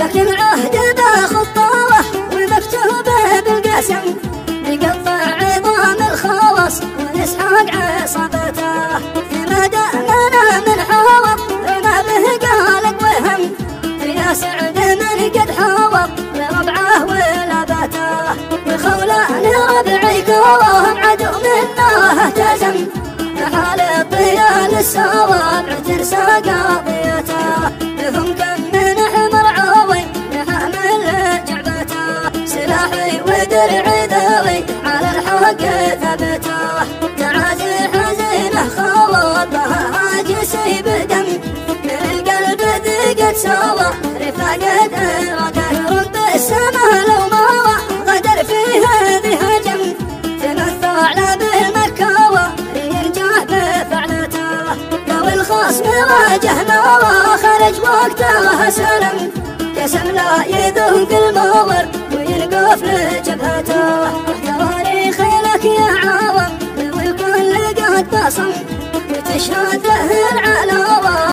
لكن عهدنا خطاوة ومكتوبة بالقسم، نقطع عظام الخواص ونسحق عصابته. فيما دامنا من حوض ما به قالق وهم، يا سعد من قد حوض لربعه ولابته. وخولان ربعي قوهم عدو منه اهتزم، حال الطيال السوابع ترسى قضيته. هم كم من حمر عوي حامل جعبته، سلاحي ودرعي ذوي على الحق ثبته. تعازي حزينه خوض بها جسي بدم، القلب ذقت سوا رفاقة إرادة. رب السما لو ما غدر في هذه هجم، تمثل على بالمكاوى ينجح بفعلته. لو الخصم واجهنا وخرج وقتها سلم، قسم لا يذوق المور وينقف لجبهته. تواريخ لك يا عاوم والكل قد بصم، وتشهد له العلاوة